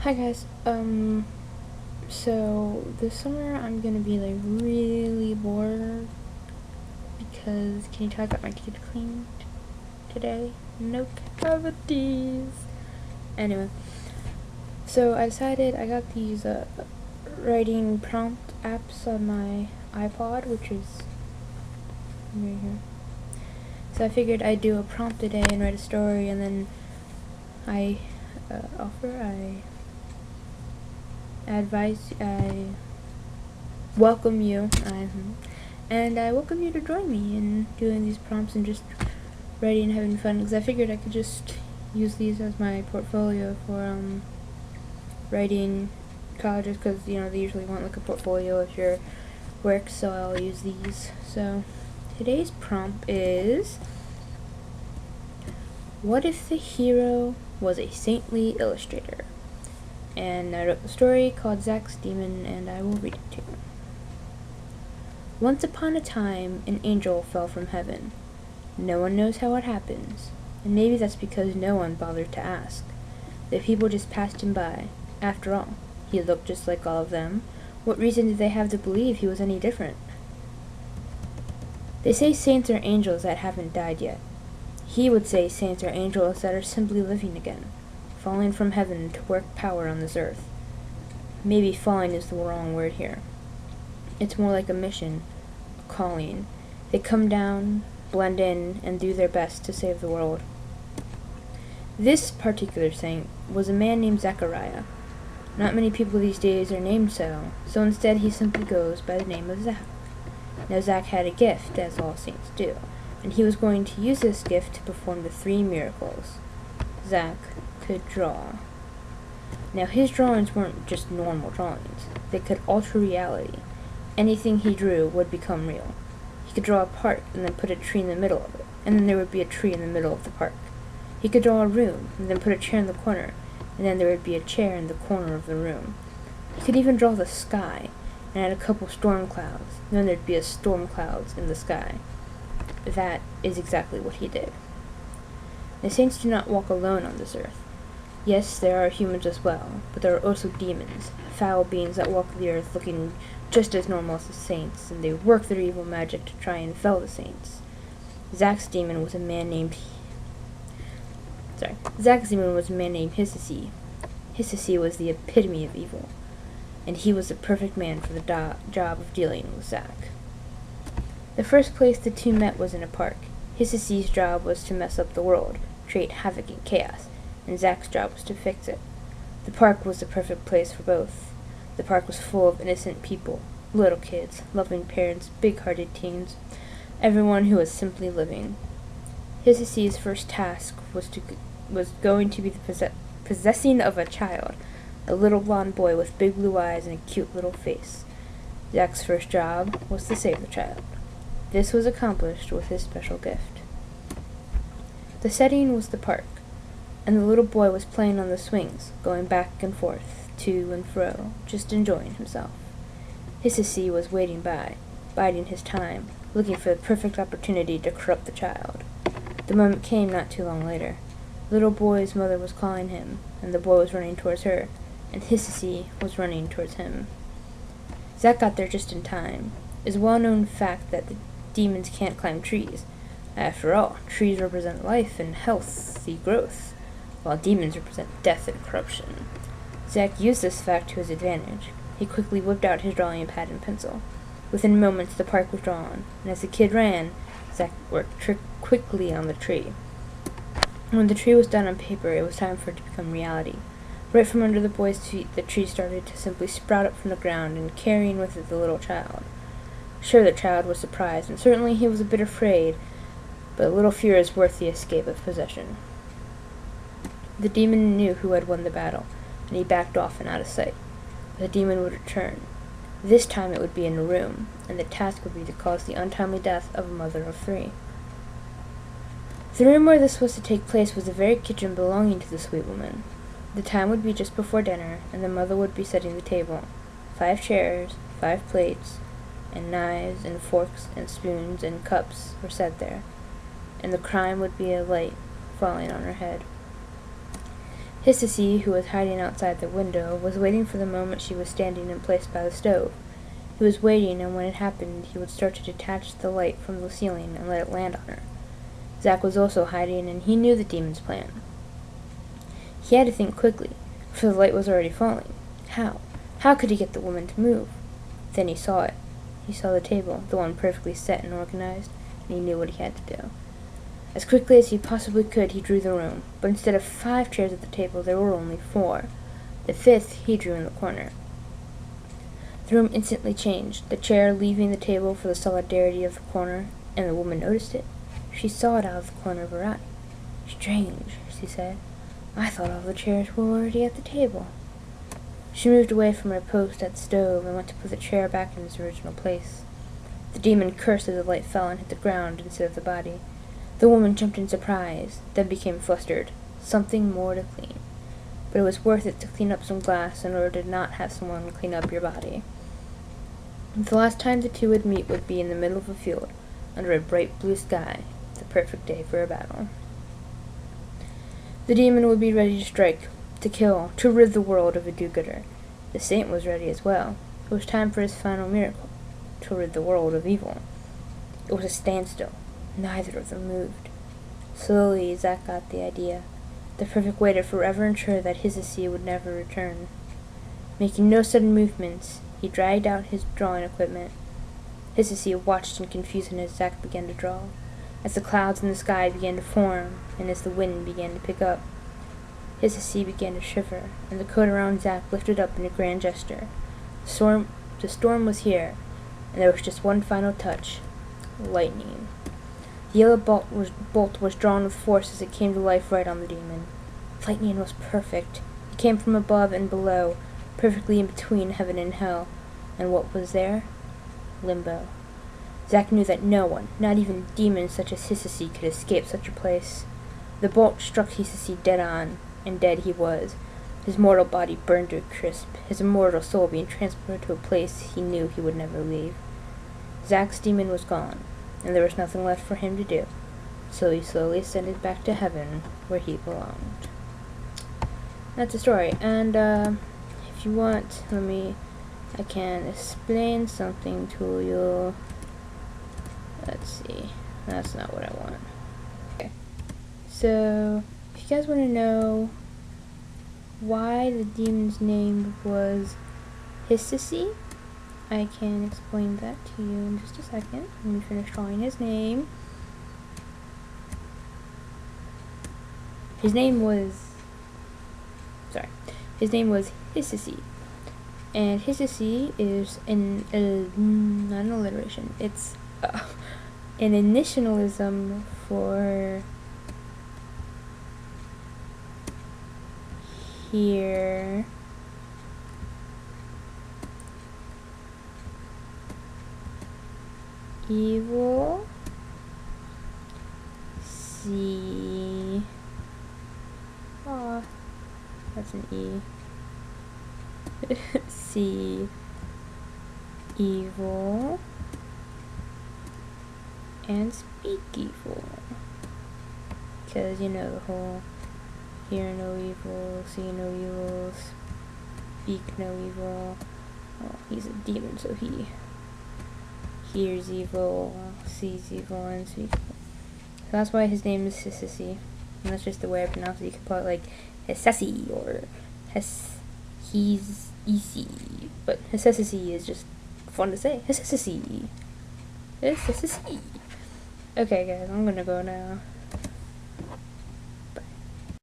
Hi guys. So this summer I'm gonna be like really bored because can you tell I got my teeth cleaned today? No cavities. Anyway, so I decided I got these writing prompt apps on my iPod, which is right here. So I figured I'd do a prompt a day and write a story, and then I welcome you, and I welcome you to join me in doing these prompts and just writing and having fun, because I figured I could just use these as my portfolio for writing colleges, because they usually want like a portfolio of your work, so I'll use these. So today's prompt is: what if the hero was a saintly illustrator? And I wrote the story called Zach's Demon, and I will read it to you. Once upon a time, an angel fell from heaven. No one knows how it happens, and maybe that's because no one bothered to ask. The people just passed him by. After all, he looked just like all of them. What reason did they have to believe he was any different? They say saints are angels that haven't died yet. He would say saints are angels that are simply living again, falling from heaven to work power on this earth. Maybe falling is the wrong word here. It's more like a mission, a calling. They come down, blend in, and do their best to save the world. This particular saint was a man named Zachariah. Not many people these days are named so instead he simply goes by the name of Zach. Now Zach had a gift, as all saints do, and he was going to use this gift to perform the 3 miracles. Zach could draw. Now his drawings weren't just normal drawings. They could alter reality. Anything he drew would become real. He could draw a park and then put a tree in the middle of it, and then there would be a tree in the middle of the park. He could draw a room and then put a chair in the corner, and then there would be a chair in the corner of the room. He could even draw the sky and add a couple storm clouds, and then there'd be a storm clouds in the sky. That is exactly what he did. The saints do not walk alone on this earth. Yes, there are humans as well, but there are also demons, foul beings that walk the earth looking just as normal as the saints, and they work their evil magic to try and fell the saints. Zach's demon was a man named Hississy. Hississy was the epitome of evil, and he was the perfect man for the job of dealing with Zach. The first place the two met was in a park. Hissy's job was to mess up the world, create havoc and chaos, and Zach's job was to fix it. The park was the perfect place for both. The park was full of innocent people, little kids, loving parents, big-hearted teens, everyone who was simply living. Hissy's first task was going to be the possessing of a child, a little blonde boy with big blue eyes and a cute little face. Zach's first job was to save the child. This was accomplished with his special gift. The setting was the park, and the little boy was playing on the swings, going back and forth, to and fro, just enjoying himself. Hissy was waiting by, biding his time, looking for the perfect opportunity to corrupt the child. The moment came not too long later. The little boy's mother was calling him, and the boy was running towards her, and Hissy was running towards him. Zach got there just in time. It is a well-known fact that the demons can't climb trees. After all, trees represent life and healthy growth, while demons represent death and corruption. Zach used this fact to his advantage. He quickly whipped out his drawing pad and pencil. Within moments, the park was drawn, and as the kid ran, Zach worked quickly on the tree. When the tree was done on paper, it was time for it to become reality. Right from under the boy's feet, the tree started to simply sprout up from the ground, and carrying with it the little child. Sure, the child was surprised, and certainly he was a bit afraid, but a little fear is worth the escape of possession. The demon knew who had won the battle, and he backed off and out of sight. But the demon would return. This time it would be in a room, and the task would be to cause the untimely death of a mother of 3. The room where this was to take place was the very kitchen belonging to the sweet woman. The time would be just before dinner, and the mother would be setting the table. 5 chairs, 5 plates, and knives and forks and spoons and cups were set there, and the crime would be a light falling on her head. Hississy, who was hiding outside the window, was waiting for the moment she was standing in place by the stove. He was waiting, and when it happened, he would start to detach the light from the ceiling and let it land on her. Zack was also hiding, and he knew the demon's plan. He had to think quickly, for the light was already falling. How? How could he get the woman to move? Then he saw it. He saw the table, the one perfectly set and organized, and he knew what he had to do. As quickly as he possibly could, he drew the room, but instead of 5 chairs at the table, there were only 4. The 5th he drew in the corner. The room instantly changed, the chair leaving the table for the solidarity of the corner, and the woman noticed it. She saw it out of the corner of her eye. "Strange," she said. "I thought all the chairs were already at the table." She moved away from her post at the stove and went to put the chair back in its original place. The demon cursed as the light fell and hit the ground instead of the body. The woman jumped in surprise, then became flustered. Something more to clean. But it was worth it to clean up some glass in order to not have someone clean up your body. The last time the two would meet would be in the middle of a field, under a bright blue sky, the perfect day for a battle. The demon would be ready to strike, to kill, to rid the world of a do-gooder. The saint was ready as well. It was time for his final miracle, to rid the world of evil. It was a standstill. Neither of them moved. Slowly, Zack got the idea. The perfect way to forever ensure that Hississy would never return. Making no sudden movements, he dragged out his drawing equipment. Hississy watched in confusion as Zack began to draw, as the clouds in the sky began to form, and as the wind began to pick up. Hississy began to shiver, and the coat around Zack lifted up in a grand gesture. The storm was here, and there was just one final touch. Lightning. The yellow bolt was drawn with force as it came to life right on the demon. Lightning was perfect. It came from above and below, perfectly in between heaven and hell. And what was there? Limbo. Zack knew that no one, not even demons such as Hississy, could escape such a place. The bolt struck Hississy dead on, and dead he was, his mortal body burned to a crisp, his immortal soul being transported to a place he knew he would never leave. Zack's demon was gone, and there was nothing left for him to do, so he slowly ascended back to heaven, where he belonged. That's the story, and if you want, I can explain something to you. Let's see, that's not what I want. Okay, so if you guys want to know why the demon's name was Hississy, I can explain that to you in just a second. Let me finish drawing his name. His name was Hississy. And Hississy is not an alliteration. It's an initialism for here. Evil. See. That's an E. See. Evil. And speak evil. Because, you know, the whole hear no evil, see no evil, speak no evil. Well, he's a demon, so he hears evil, sees evil, and speaks evil. So that's why his name is Hississy. And that's just the way I pronounce it. You could call it like Hissessy or he's easy. But Hissessy is just fun to say. Hissessy. Hissessy. Okay guys, I'm gonna go now.